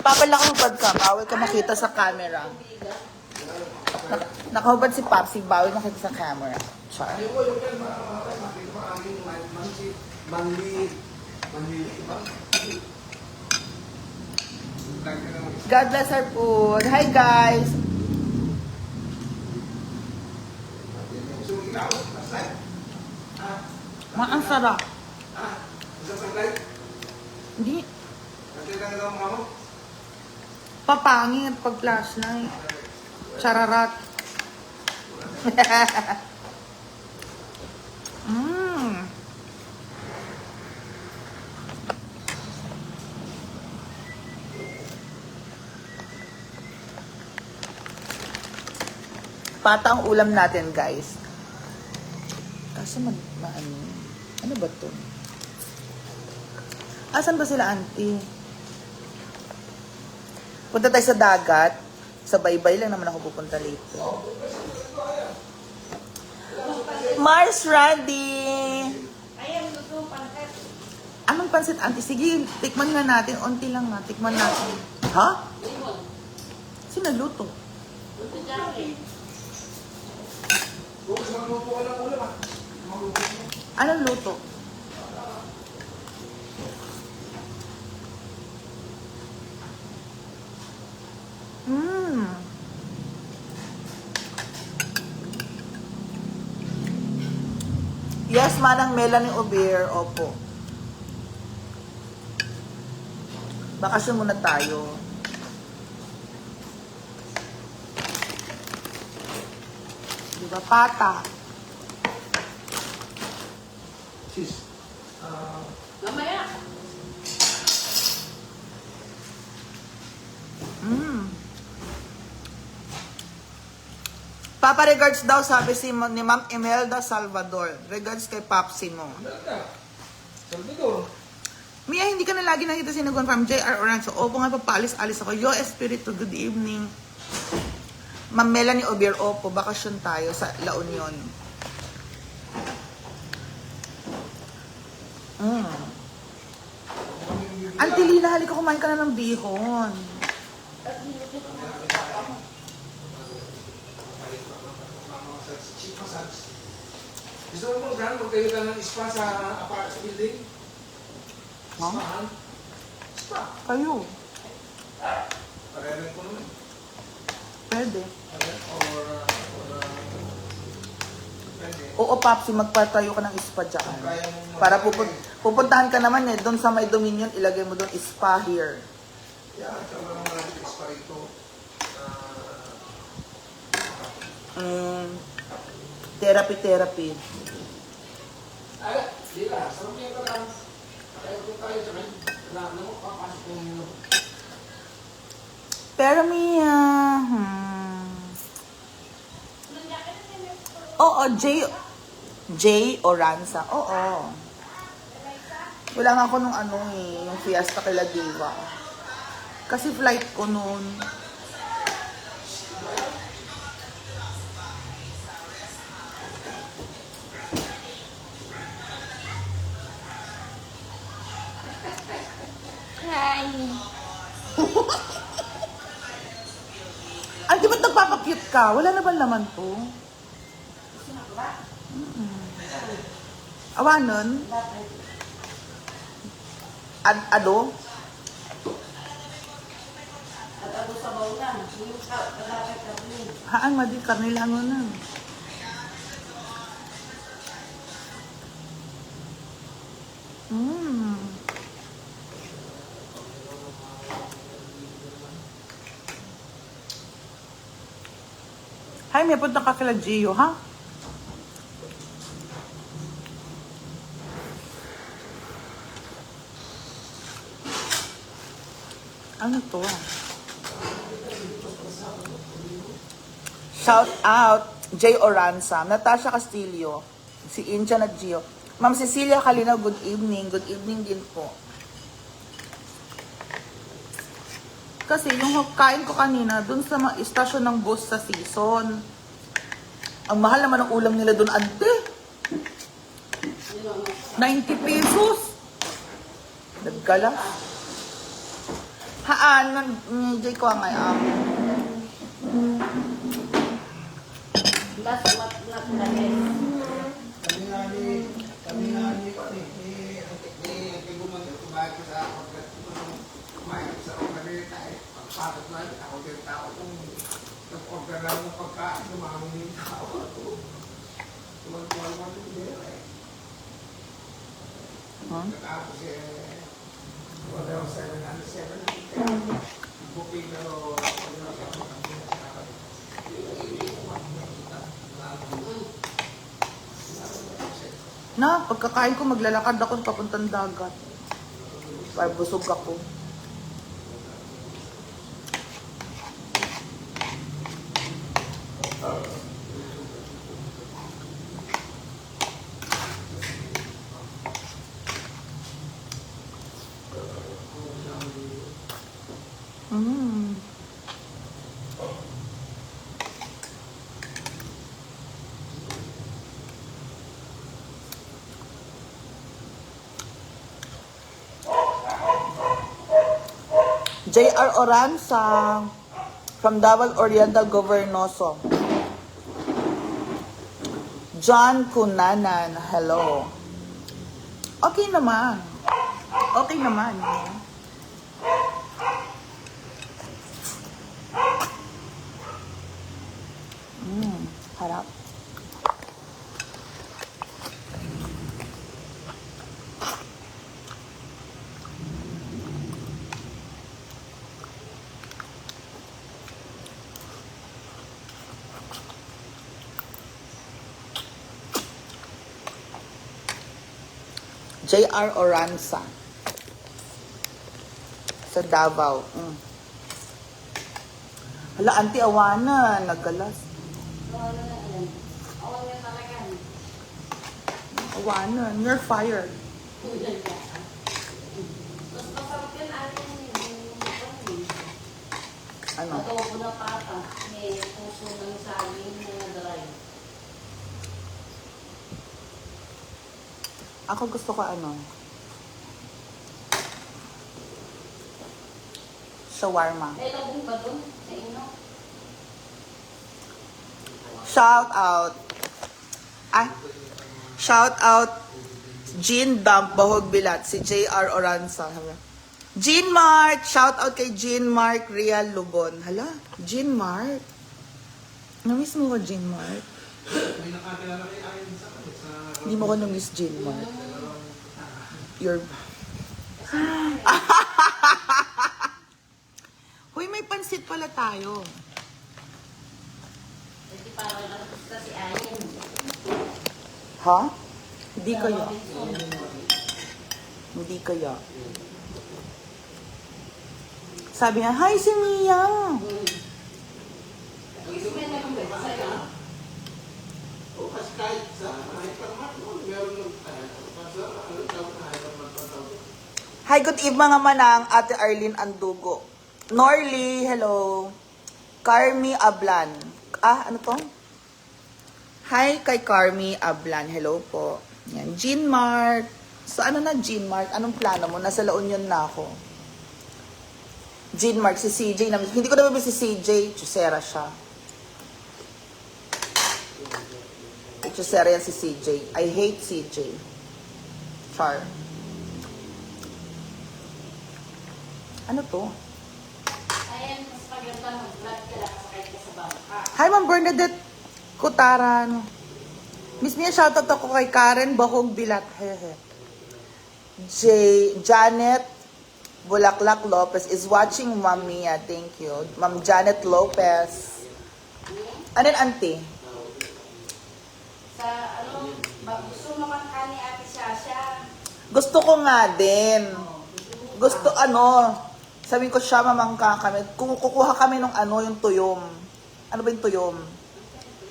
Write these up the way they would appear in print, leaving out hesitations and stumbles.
Papalakahubad ka, bawal ka makita sa camera. Nakahubad si Papsi, bawal makita sa camera. Char. God bless our food. Hi guys! Ang sarap. Hindi. Papangit pag flashlight. Chararat. Pata ang ulam natin, guys. Kaso ano ba to? Asan ba sila, auntie? Punta tayo sa dagat. Sa baybay lang naman ako pupunta later. Mars Randy! Anong pansit, auntie? Sige, tikman nga natin. Unti lang na. Tikman natin. Ha? Sino nagluto? Anong luto? Yes, manang Melanie Obier. Opo. Bakasyon muna tayo. Diba, pata? Cheese. Mamaya. Papa, regards daw, sabi ni Ma'am Imelda Salvador. Regards kay Papsi mo. Salvador. Mia, hindi ka na lagi nakita sinugonfirm. J.R. Oranzo. Opo nga, papalis-alis ako. Yo, Espiritu, good evening. Ma'am Melanie Obier, opo, bakasyon tayo sa La Union. Auntie Lina, halika kumain ka na ng bihon. Gusto mo mag magtayo ka ng spa sa apartment building? Huh? Spa. Kayo. Parerin ko naman. Pwede. Pwede. Oo, Papsi, magpatayo ka ng spa dyan. Kaya mo Para pupuntahan ka naman doon sa may Dominion, ilagay mo doon spa here. Yeah, talagang maraming spa rito. Therapy. Ay, di ba? Sarap niya ka lang. Kaya kung tayo sa may, alam mo, papasok yung Pero Mia, Oo, J. Oranza. Oo. Wala nga ako nung yung Fiesta kila Diva. Kasi flight ko noon. Hi. Ay, di ba't nagpapakyut ka? Wala na ba laman to? Awanon? Ado? Haan, madi, karne lang na. Hay, may punta ka kila Gio, ha? Ano to? Shout out, J. Oranza, Natasha Castillo, si Injan at Gio. Ma'am Cecilia Calinaw, good evening. Good evening din po. Kasi yung kain ko kanina, dun sa istasyon ng bus sa Season. Ang mahal naman ng ulam nila dun, ante. 90 pesos. Galas. Haan, jay ko ang Last month na kulay. Kami nga ni ko ni gumagay kumain ko sa kumain ko sa Amerika pagpasok na ako din tao kung nag-order lang ng pagkain dumami yung tao tuwan-tuwan mo din tapos wala 707 booking na Na, pagkakain ko, maglalakad ako papuntang dagat. Para busog ako. Mm. J.R. Oranza from Davao Oriental Governoso. John Cunanan, hello. Okay naman. Okay naman. Harap. J.R. Oranza sa Davao. Hala, Auntie Awana, naggalas. Awan mo talaga. Awana, you're fired. Mas masarap yan atin Ano? adobo na pata. May puso ng saging na dry. Ako gusto ko ano? Shawarma. May labong ba dun sa inyo? Shout out. Shout out Jean Dump Bahog Bilat, si J.R. Oranza. Jean Mark, shout out kay Jean Mark Real Lubon. Hala, Jean Mark. Namiss mo ko Jean Mark? may nakakilala kay Ayon sa Hindi mo ko namiss Jean Mark. You're... Hoy, may pansit pala tayo. Hindi parang nagusta si Ayin. Ha? Hindi kaya. Hindi kaya. Sabi niya, hi si Mia. kasi kahit sa hypermart noon meron ng Hi, good evening mga manang, Ate Arlene Andugo. Norly, hello. Carmi Ablan. Ano to? Hi kay Carmi Ablan. Hello po. Yan. Jean Mart. So, ano na Jean Mart? Anong plano mo? Nasa La Union na ako. Jean Mart, si CJ. Hindi ko naman si CJ. Chusera siya. Chusera yan si CJ. I hate CJ. Char. Ano to? Ayan, mas maganda mag-vlog ka lang sakay ka sa bangka. Hi, Ma'am Bernadette Kutaran. Miss Mia, shoutout ako kay Karen Bahog Bilat. Hehe. Janet Bulaklak Lopez is watching Ma'am Mia. Thank you. Ma'am Janet Lopez. Ano yun, auntie? Sa gusto naman ka ni Ate Shasha. Gusto ko nga din. Gusto sabi ko siya, mamangka kami. Kukuha kami ng yung tuyom. Ano ba yung tuyom?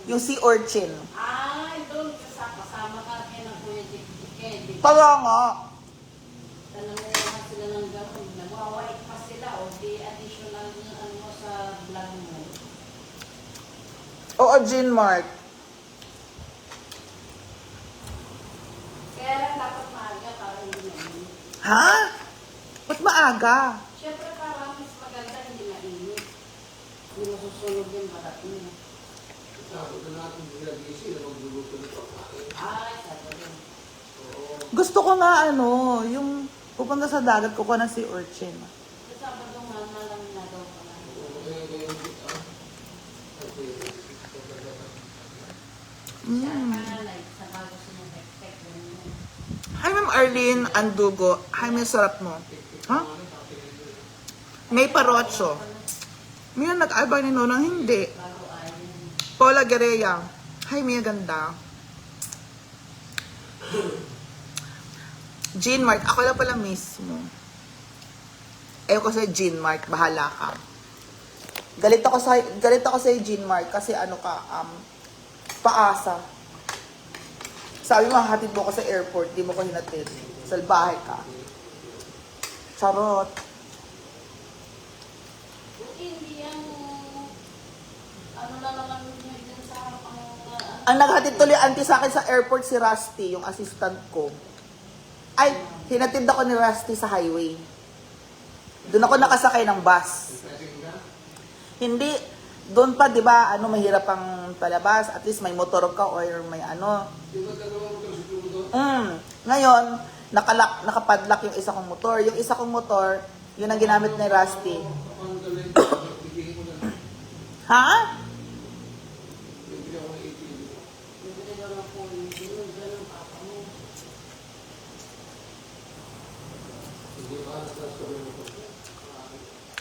Yung sea urchin. Ay, doon kasama ka kayo ng Kuya Dik-Dik. Para nga. Tanong mo naman sila ng gano'n. Nagwawait pa sila o di additional mo sa vlog mo. Oo, Jean Mark. Kaya lang dapat maaga para hindi na. Ha? Ba't maaga? Siyempre para mas maganda, hindi mainit. Hindi masusunog yung balat niya. Sabi ko natin, ginagisi na magluluto nito. Ay, sabi rin. Gusto ko nga yung pupunta sa dagat ko na si Urchin. Sa Sabado nga, nalang na daw pala. Siya ang pangalay, sa bago siya expect ganyan. Hi, Ma'am Arlene Andugo. Hi, may sarap mo. Ha? May parotso. May nag-albay ni Nonang hindi. Bago ayon. Paula Guerrea. Hi, Mia ganda. Jean Mark. Ako lang pala mismo. Ayaw ko sa Jean Mark. Bahala ka. Galit ako sa Jean Mark kasi paasa. Sabi mo, hatid mo ko sa airport, di mo ko hinatid. Salbahe ka. Charot. Buti hindi ang ano na naman yun din sa harap ang Ang naghatid tuloy auntie sa akin sa airport si Rusty, yung assistant ko. Ay, hinatid ako ni Rusty sa highway. Doon ako nakasakay ng bus. Hindi, doon pa, di ba, mahirap ang palabas. At least may motor ka or may Ngayon, nakapadlock yung isa kong motor. Yung isa kong motor, yun ang ginamit ni Rusty. Ha? bibili daw ng phone. Ganun, ganun, papa mo.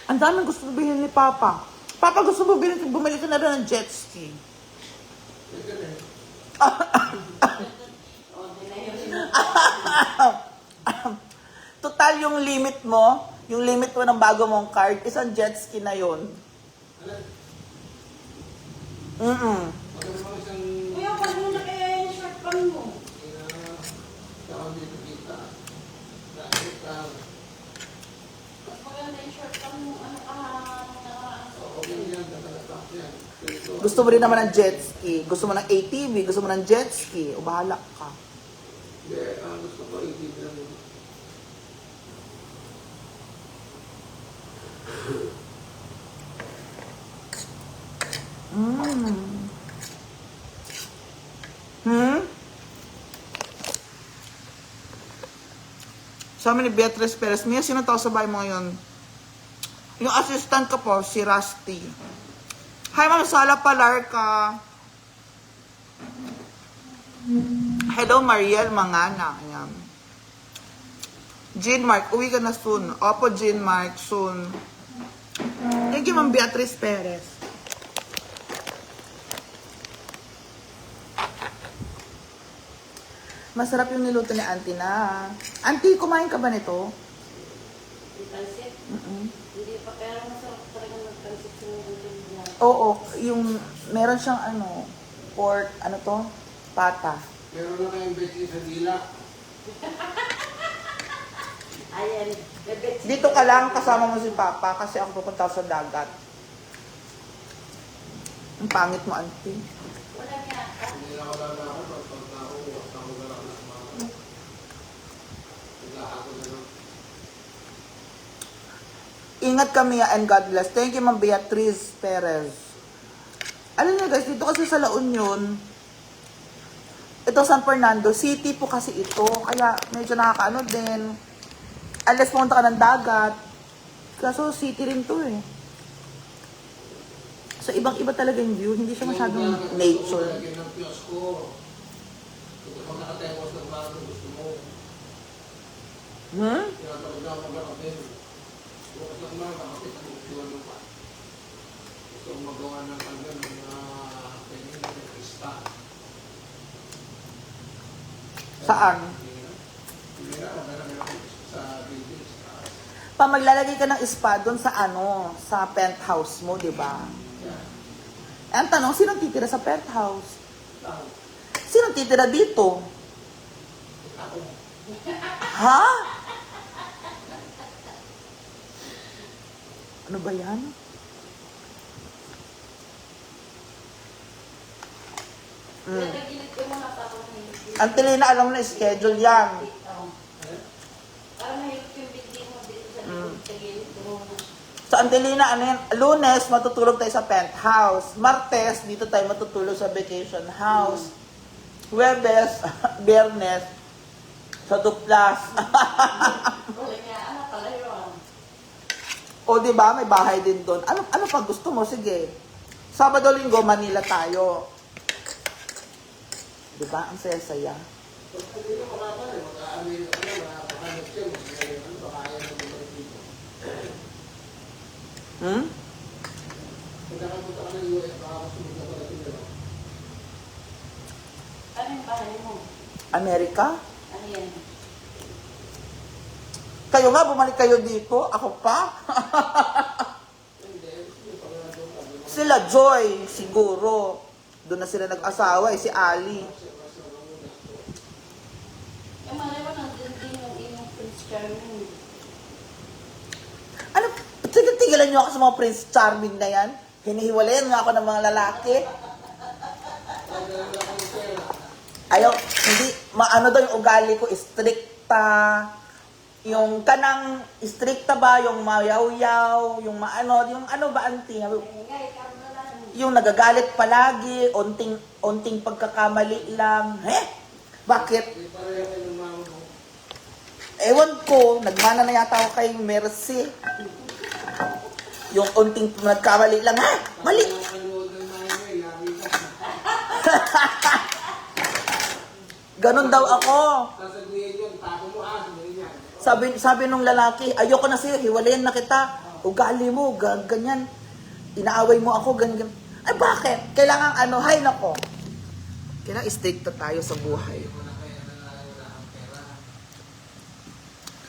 Ang daming gusto sabihin ni Papa. Papa, gusto mo bumili ka na rin ng jet ski. O, di na yun. Total yung limit mo ng bago mong card, isang jet ski na yun. Kuya, wag mo na kaya yung short pan mo. Mas maganda yung short pan mo. Ano ka, Gusto mo rin naman ng jet ski. Gusto mo ng ATV. Gusto mo ng jet ski. O bahala ka. Gusto ko itibig lang. Sabi ni Beatrice Perez, Mia, sino tao sa bahay mo ngayon? Yung assistant ko po, si Rusty. Hi, Ma'am Sala Palarca. Hello, Mariel Mangana. Ayan. Jean Mark, uwi ka na soon. Opo, Jean Mark, soon. Thank you, Ma'am Beatrice Perez. Masarap yung niluto ni Auntie na. Auntie, kumain ka ba nito? yung pansit. Hindi pa, pero masarap talaga magpansit sa mga niya. Oo, yung meron siyang pork, pata. Meron na kayong betty sa dila. Ayan. bebet. Dito ka lang, kasama mo si Papa kasi ako pupunta sa dagat. Ang pangit mo, Auntie. Wala nga. Hindi na ako lalakad. Pag ako, ako galak na mga. Naglaha ko na lang. Ingat kami and God bless. Thank you, Ma'am Beatrice Perez. Alam niyo guys, dito kasi sa La Union, ito San Fernando, city po kasi ito. Kaya medyo nakakaano din. Unless pumunta ka ng dagat. Kaso city rin to eh. So ibang-iba talaga yung view. Hindi siya masyadong nature. Lagyan ng piyos ko. Kung nakatewas ng mga gusto mo. Tinatawag na ako magkakapin. Bukas lang mga kapit ang upuan mo pa. Gusto kong magawa ng tanggal ng mga pening ng krista. Saan? Hindi na, maglalagay ako sa building. Pa maglalagay ka ng spa doon sa sa penthouse mo, di ba? Ang tanong, sino titira sa penthouse? Sino titira dito? Ha? Ano ba yan? Nagagilid ko mga tapos na yung Ang tilina, alam mo na schedule yan. Parang mahirap yung building mo dito sa Angelina, ano yan? Lunes, matutulog tayo sa penthouse. Martes, dito tayo matutulog sa vacation house. Huwebes, Biyernes, sa Duplas. Wala nga, ano pala yun? O, di ba? May bahay din doon. Ano pag gusto mo? Sige. Sabado, Linggo, Manila tayo. Di ba? Ang saya-saya. Hindi na makakala, mag-aamin, makakahanap siya, baka ayaw ng mga dito. Kung nakapunta ka ng US, baka kasunod na pala ito. Ano yung bahay mo? Amerika? Ano yan? Kayo nga, bumalik kayo dito. Ako pa? Sila Joy, siguro. Doon na sila nag-asawa si Ali. Yung malay mo, nandun din yung Prince Charming. Ano? Tigilan niyo ako sa mga Prince Charming na yan. Hinihiwalayan nga ako ng mga lalaki. Ayaw, hindi, maano daw yung ugali ko, stricta. Yung kanang stricta ba, yung mayaw-yaw, yung maano, yung ano ba, auntie? Ngay, ikaw na lang. Yung nagagalit palagi, onting pagkakamali lang. Bakit? Hindi pareho kayo ng mama mo. Ewan ko, nagmana na yata ako kay Mercy. Yung onting nagkamali lang, mali! Nakakanood ng mama mo, lagi ka. Ganon daw ako. Sasabihin yun, tapo mo sabihin niya. Sabi nung lalaki, ayoko na sa'yo, hiwalayan na kita. Ugali mo, ganyan. Inaaway mo ako, ganyan. Ay, bakit? Kailangan hay nako. Kailangan stricta tayo sa buhay.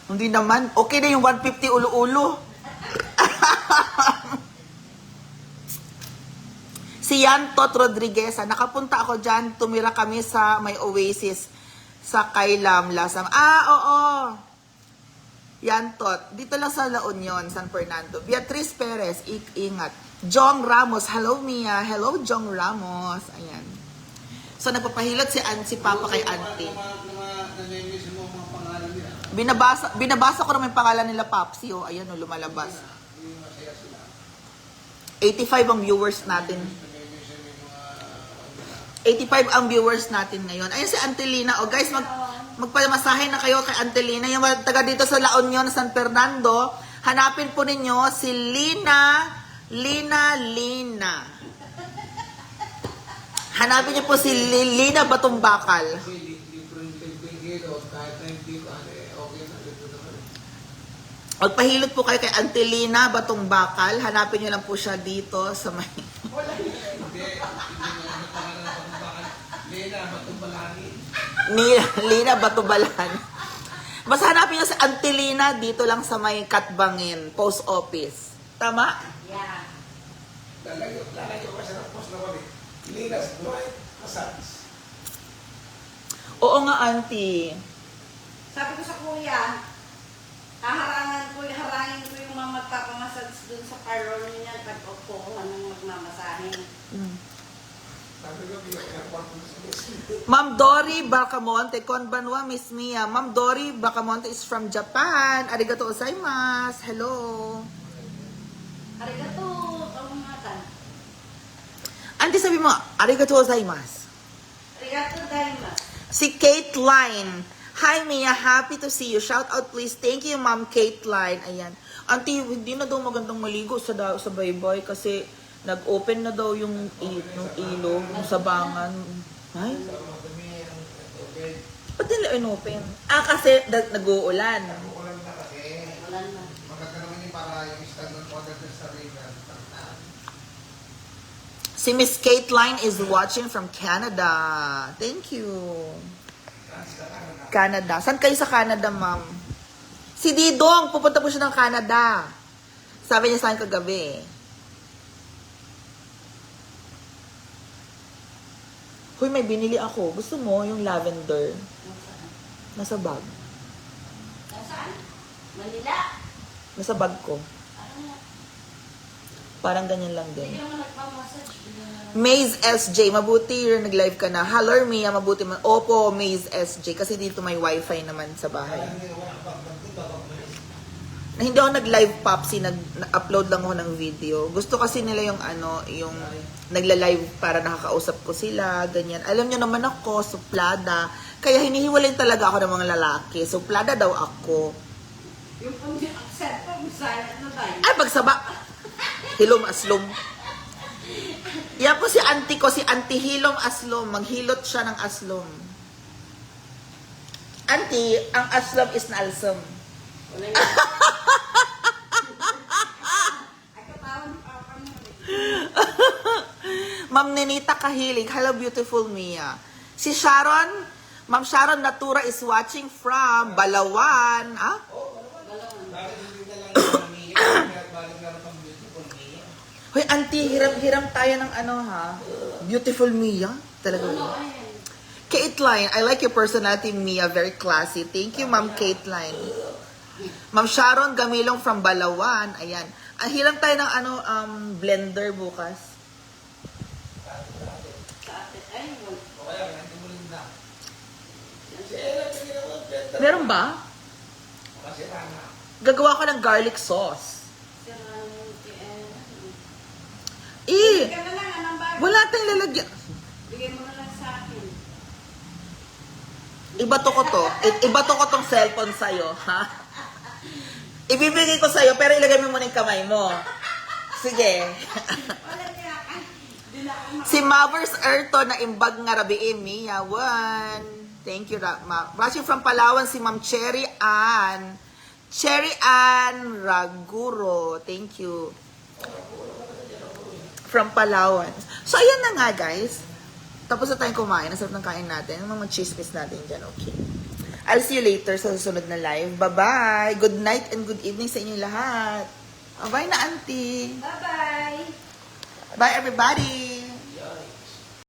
Hindi naman, okay na yung 150 ulo-ulo. Si Yantot Rodriguez, nakapunta ako dyan, tumira kami sa may Oasis sa Kailam, Lasam. Oo. Yantot, dito lang sa La Union, San Fernando. Beatrice Perez, ingat. Jong Ramos, hello Mia. Hello Jong Ramos. Ayan. So nagpapahilot si Papa kay Auntie. Namimiss mo ang mga pangalan nila. Binabasa ko naman yung pangalan nila Papsi. Oh, ayan oh, lumalabas. Yung masaya sila. 85 ang viewers natin. Namimiss mo yung mga... 85 ang viewers natin ngayon. Ayun si Auntie Lina. O guys, magpamasahe na kayo kay Auntie Lina. Yung taga dito sa La Union, San Fernando. Hanapin po ninyo si Lina. Hanapin niyo po si Lina Batumbakal. Kasi different kilo, kahit na hindi ko, okay na dito naman. Magpahilot po kayo kay Auntie Lina Batumbakal. Hanapin niyo lang po siya dito sa may... Hindi mo ano pangalan ng pagbabakan. Lena, Batumbalangin. Lina Batubalan. Basta hanapin niyo si Auntie Lina dito lang sa may Katbangin, post office. Tama? Yeah. Lalayo ko siya ng post na kami. Linas, Dwight, Massage. Oo nga, Auntie. Sabi ko sa kuya, harangin ko yung mga magpapamassage dun sa parlor niya pag upo ko ng magmamasahin. Sabi ko, pinag-airport ko sa business. Ma'am Dory Bacamonte, konbanwa, Miss Mia. Ma'am Dory Bacamonte is from Japan. Arigato gozaimasu. Hello. Arigato, pamamatan. Auntie, sabi mo, arigato gozaimasu. Arigato daimasu. Si Kate Line. Hi, Mia. Happy to see you. Shout out, please. Thank you, Ma'am Kate Line. Ayan. Auntie, hindi na daw magandang maligo sa baybay kasi nag-open na daw yung ilog, yung sabangan. Ay? Ba't nila in-open? Kasi nag-uulan. Ulan na kasi. Wala na. Maganda naman yung para yung standard order sa river. Si Miss Kate Line is watching from Canada. Thank you. Canada. Saan kayo sa Canada, ma'am? Si Didong, pupunta po siya ng Canada. Sabi niya sa akin kagabi. Hoy, may binili ako. Gusto mo yung lavender? Nasa bag. Nasaan? Manila. Nasa bag ko. Ano? Parang ganyan lang Hindi din. naman nagpamassage. Maze SJ, mabuti nag-live ka na. Hello, Mia, mabuti man. Opo, Maze SJ. Kasi dito may wifi naman sa bahay. Na hindi ako nag-live Popsi, nag-upload lang ako ng video. Gusto kasi nila yung ano, yung nagla-live para nakakausap ko sila, ganyan. Alam nyo naman ako, suplada. Kaya hinihiwalay talaga ako ng mga lalaki. Suplada daw ako. Yung pang accept po, silent na tayo. Ay, pagsaba. Hilom aslom. Yan po si auntie ko, si auntie Hilom Aslom. Maghilot siya ng aslom. Auntie, ang aslom is na alsom. Wala yun. Ay, katawan ni Papa mo. Ma'am Nenita Kahilig. Hello, beautiful Mia. Si Sharon, Ma'am Sharon Natura is watching from Balawan. Ah? Bakit hindi na lang yung umiiyak? Balik na rin pang beautiful niya. Hoy, auntie, hiram-hiram tayo ng ano ha? Beautiful Mia. Talaga. Ano, ayan. Caitlin, I like your personality, Mia. Very classy. Thank you, Ma'am Caitlin. Ma'am Sharon Gamilong from Balawan. Ayan. Hiram tayo ng ano, blender bukas. Sa atin, ay, wala. O kaya, hindi mo rin na. Meron ba? Kasi na. Gagawa ko ng garlic sauce. Sira yung TN. Eh, Bigyan na lang, anong bago? wala tayong lalagyan. Bigyan mo na lang sa akin. Ibato ko to. Ibato ko tong cellphone sa'yo, ha? Ibibigay ko sa'yo, pero ilagay mo muna yung kamay mo. Sige. Wala niya. Ay, di na ako Si Mavers Erto na imbag nga rabiin, Mia. One. Thank you, Ma. Watching from Palawan, si Ma'am Cherry Ann. Cherry Ann Raguro. Thank you. From Palawan. So, ayan na nga, guys. Tapos na tayong kumain. Nasarap ng kain natin. Ang mga chismis natin dyan, okay? I'll see you later sa susunod na live. Bye-bye! Good night and good evening sa inyong lahat. Bye na, auntie! Bye-bye! Bye, everybody!